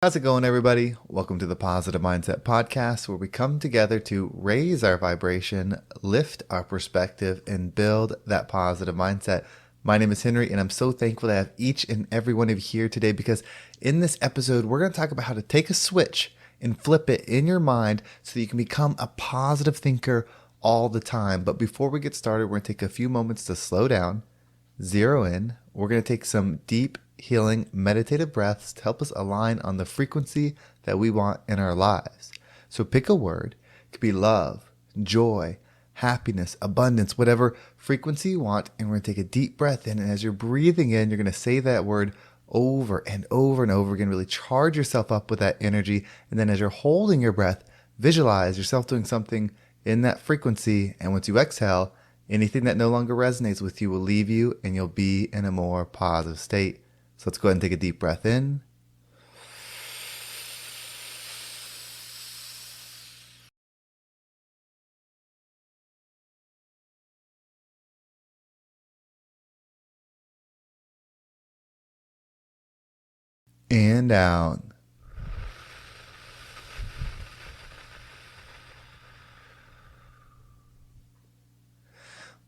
How's it going, everybody? Welcome to the Positive Mindset Podcast, where we come together to raise our vibration, lift our perspective, and build that positive mindset. My name is Henry, and I'm so thankful to have each and every one of you here today because in this episode, we're going to talk about how to take a switch and flip it in your mind so that you can become a positive thinker all the time. But before we get started, we're going to take a few moments to slow down, zero in. We're going to take some deep healing meditative breaths to help us align on the frequency that we want in our lives. So pick a word. It could be love, joy, happiness, abundance, whatever frequency you want. And we're going to take a deep breath in. And as you're breathing in, you're going to say that word over and over and over again. Really charge yourself up with that energy. And then as you're holding your breath, visualize yourself doing something in that frequency. And once you exhale, anything that no longer resonates with you will leave you and you'll be in a more positive state. So let's go ahead and take a deep breath in. And out.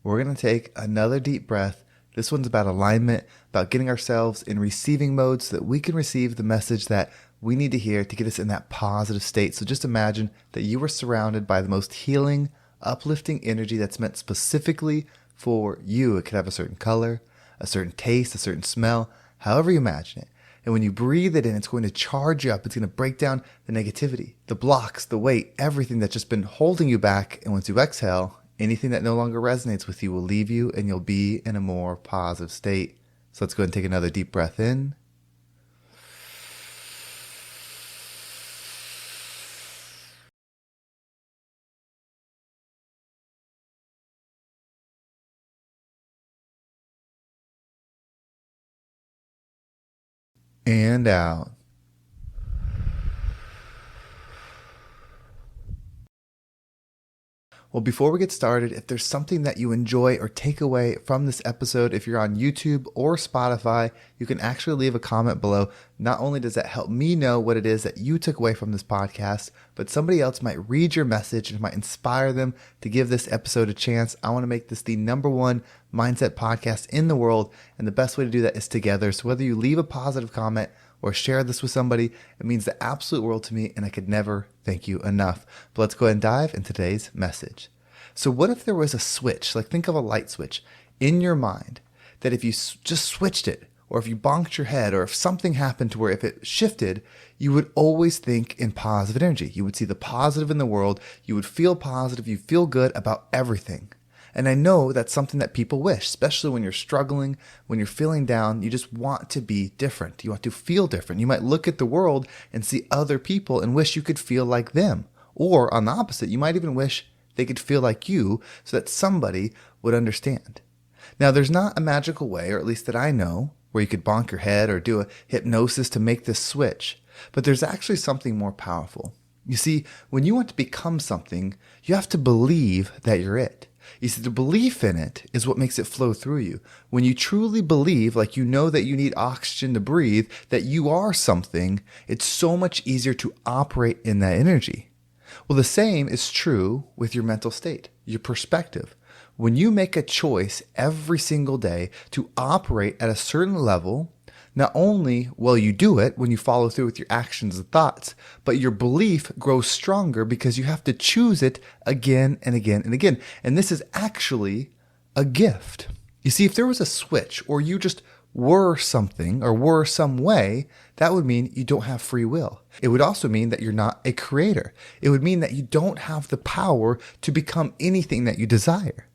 We're going to take another deep breath. This one's about alignment, about getting ourselves in receiving mode so that we can receive the message that we need to hear to get us in that positive state. So just imagine that you are surrounded by the most healing, uplifting energy that's meant specifically for you. It could have a certain color, a certain taste, a certain smell, however you imagine it. And when you breathe it in, it's going to charge you up. It's going to break down the negativity, the blocks, the weight, everything that's just been holding you back. And once you exhale, anything that no longer resonates with you will leave you and you'll be in a more positive state. So let's go ahead and take another deep breath in. And out. Well, before we get started, if there's something that you enjoy or take away from this episode, if you're on YouTube or Spotify, you can actually leave a comment below. Not only does that help me know what it is that you took away from this podcast, but somebody else might read your message and might inspire them to give this episode a chance. I want to make this the #1 mindset podcast in the world, and the best way to do that is together. So whether you leave a positive comment or share this with somebody, it means the absolute world to me, and I could never thank you enough. But let's go ahead and dive into today's message. So what if there was a switch, like think of a light switch in your mind, that if you just switched it, or if you bonked your head, or if something happened to where if it shifted, you would always think in positive energy. You would see the positive in the world. You would feel positive. You feel good about everything. And I know that's something that people wish, especially when you're struggling, when you're feeling down. You just want to be different. You want to feel different. You might look at the world and see other people and wish you could feel like them. Or on the opposite, you might even wish they could feel like you so that somebody would understand. Now, there's not a magical way, or at least that I know, where you could bonk your head or do a hypnosis to make this switch. But there's actually something more powerful. You see, when you want to become something, you have to believe that you're it. You see, the belief in it is what makes it flow through you. When you truly believe, like you know that you need oxygen to breathe, that you are something, it's so much easier to operate in that energy. Well, the same is true with your mental state, your perspective. When you make a choice every single day to operate at a certain level, not only will you do it when you follow through with your actions and thoughts, but your belief grows stronger because you have to choose it again and again and again. And this is actually a gift. You see, if there was a switch or you just were something or were some way, that would mean you don't have free will. It would also mean that you're not a creator. It would mean that you don't have the power to become anything that you desire.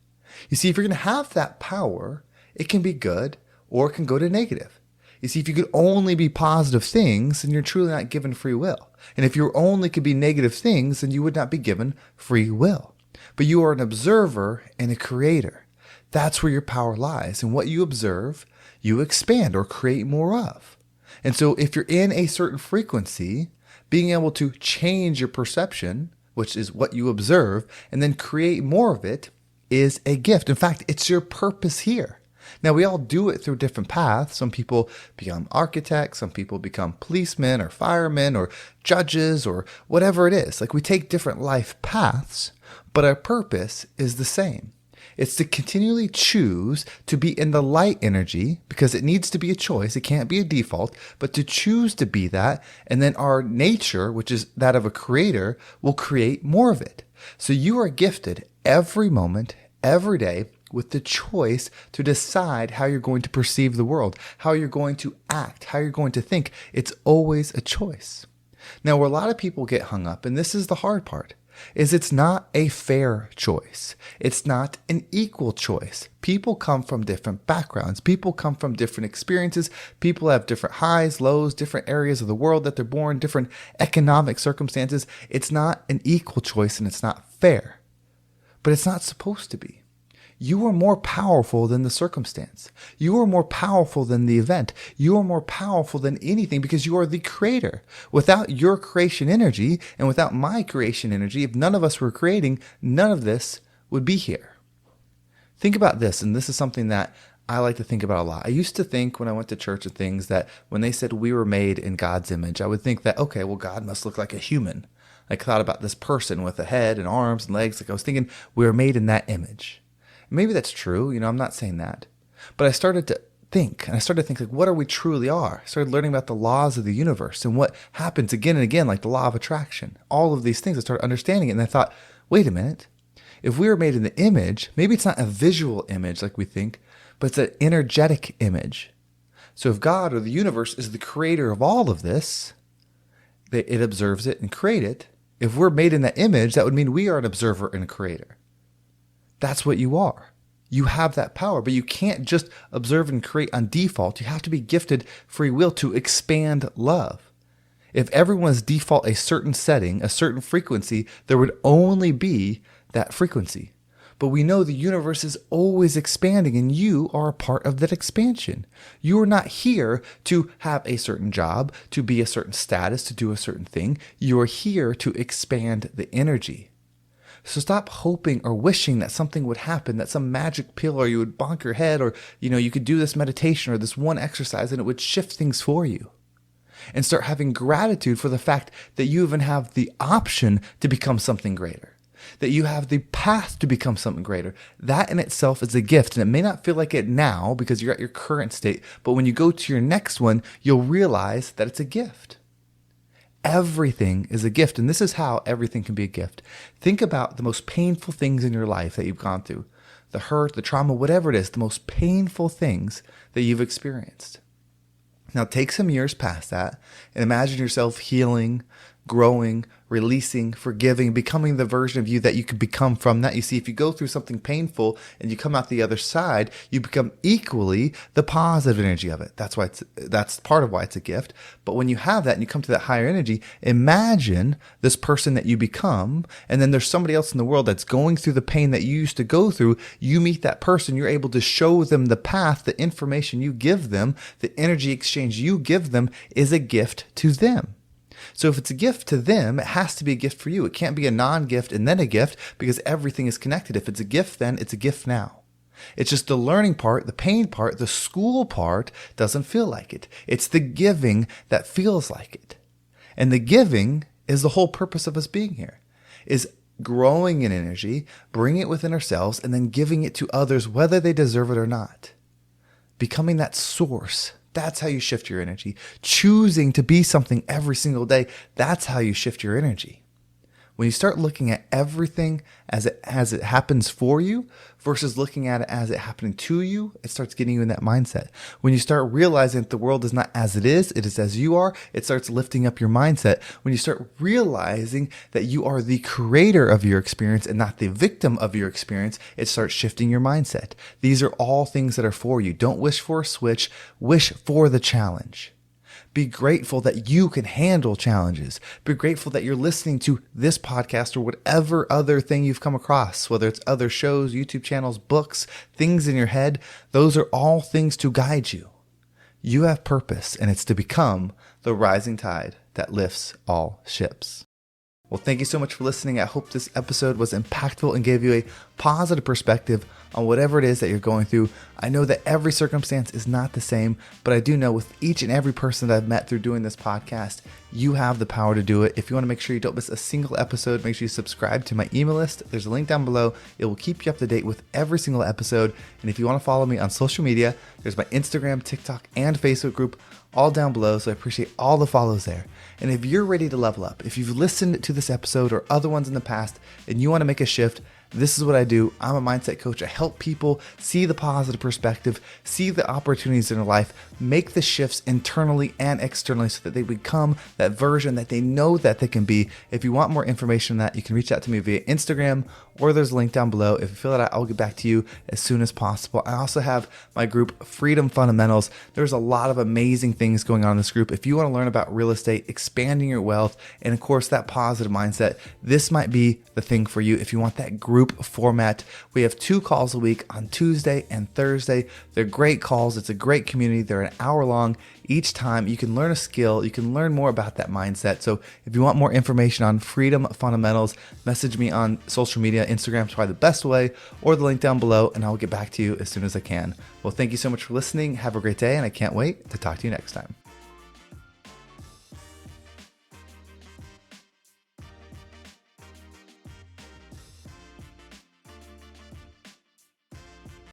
You see, if you're going to have that power, it can be good or it can go to negative. You see, if you could only be positive things, then you're truly not given free will. And if you only could be negative things, then you would not be given free will. But you are an observer and a creator. That's where your power lies. And what you observe, you expand or create more of. And so if you're in a certain frequency, being able to change your perception, which is what you observe, and then create more of it is a gift. In fact, it's your purpose here. Now, we all do it through different paths. Some people become architects, some people become policemen or firemen or judges or whatever it is. Like, we take different life paths, but our purpose is the same. It's to continually choose to be in the light energy, because it needs to be a choice. It can't be a default, but to choose to be that. And then our nature, which is that of a creator, will create more of it. So you are gifted every moment, every day, with the choice to decide how you're going to perceive the world, how you're going to act, how you're going to think. It's always a choice. Now, where a lot of people get hung up, and this is the hard part, is it's not a fair choice. It's not an equal choice. People come from different backgrounds. People come from different experiences. People have different highs, lows, different areas of the world that they're born, different economic circumstances. It's not an equal choice, and it's not fair. But it's not supposed to be. You are more powerful than the circumstance. You are more powerful than the event. You are more powerful than anything, because you are the creator. Without your creation energy and without my creation energy, if none of us were creating, none of this would be here. Think about this, and this is something that I like to think about a lot. I used to think when I went to church and things that when they said we were made in God's image, I would think that, okay, well, God must look like a human. I thought about this person with a head and arms and legs. Like, I was thinking we were made in that image. Maybe that's true. I'm not saying that. But I started to think, and I started to think, like, what are we truly are? I started learning about the laws of the universe and what happens again and again, like the law of attraction. All of these things, I started understanding it, and I thought, wait a minute. If we were made in the image, maybe it's not a visual image like we think, but it's an energetic image. So if God or the universe is the creator of all of this, it observes it and creates it. If we're made in that image, that would mean we are an observer and a creator. That's what you are. You have that power, but you can't just observe and create on default. You have to be gifted free will to expand love. If everyone's default a certain setting, a certain frequency, there would only be that frequency. But we know the universe is always expanding, and you are a part of that expansion. You are not here to have a certain job, to be a certain status, to do a certain thing. You are here to expand the energy. So stop hoping or wishing that something would happen, that some magic pill, or you would bonk your head, or you could do this meditation or this one exercise and it would shift things for you. And start having gratitude for the fact that you even have the option to become something greater, that you have the path to become something greater. That in itself is a gift, and it may not feel like it now because you're at your current state, but when you go to your next one, you'll realize that it's a gift. Everything is a gift, and this is how everything can be a gift. Think about the most painful things in your life that you've gone through, the hurt, the trauma, whatever it is, the most painful things that you've experienced. Now take some years past that and imagine yourself healing, growing, releasing, forgiving, becoming the version of you that you could become from that. You see, if you go through something painful and you come out the other side, you become equally the positive energy of it. That's part of why it's a gift. But when you have that and you come to that higher energy, imagine this person that you become, and then there's somebody else in the world that's going through the pain that you used to go through. You meet that person, you're able to show them the path, the information you give them, the energy exchange you give them is a gift to them. So if it's a gift to them, it has to be a gift for you. It can't be a non-gift and then a gift, because everything is connected. If it's a gift then, it's a gift now. It's just the learning part, the pain part, the school part doesn't feel like it. It's the giving that feels like it. And the giving is the whole purpose of us being here, is growing in energy, bringing it within ourselves, and then giving it to others, whether they deserve it or not. Becoming that source. That's how you shift your energy. Choosing to be something every single day, that's how you shift your energy. When you start looking at everything as it happens for you versus looking at it as it happening to you, it starts getting you in that mindset. When you start realizing that the world is not as it is as you are, it starts lifting up your mindset. When you start realizing that you are the creator of your experience and not the victim of your experience, it starts shifting your mindset. These are all things that are for you. Don't wish for a switch, wish for the challenge. Be grateful that you can handle challenges. Be grateful that you're listening to this podcast or whatever other thing you've come across, whether it's other shows, YouTube channels, books, things in your head. Those are all things to guide you. You have purpose, and it's to become the rising tide that lifts all ships. Well, thank you so much for listening. I hope this episode was impactful and gave you a positive perspective on whatever it is that you're going through. I know that every circumstance is not the same, but I do know with each and every person that I've met through doing this podcast, you have the power to do it. If you want to make sure you don't miss a single episode, make sure you subscribe to my email list. There's a link down below. It will keep you up to date with every single episode. And if you want to follow me on social media, there's my Instagram, TikTok, and Facebook group all down below. So I appreciate all the follows there. And if you're ready to level up, if you've listened to this episode or other ones in the past and you want to make a shift, this is what I do. I'm a mindset coach. I help people see the positive perspective, see the opportunities in their life, make the shifts internally and externally so that they become that version that they know that they can be. If you want more information on that, you can reach out to me via Instagram or there's a link down below. If you fill it out, I'll get back to you as soon as possible. I also have my group, Freedom Fundamentals. There's a lot of amazing things going on in this group. If you want to learn about real estate, expanding your wealth, and of course, that positive mindset, this might be the thing for you. If you want that group format, we have 2 calls a week on Tuesday and Thursday. They're great calls. It's a great community. They're an hour long each time. You can learn a skill. You can learn more about that mindset. So if you want more information on Freedom Fundamentals, message me on social media. Instagram is probably the best way, or the link down below, and I'll get back to you as soon as I can. Well, thank you so much for listening. Have a great day, and I can't wait to talk to you next time.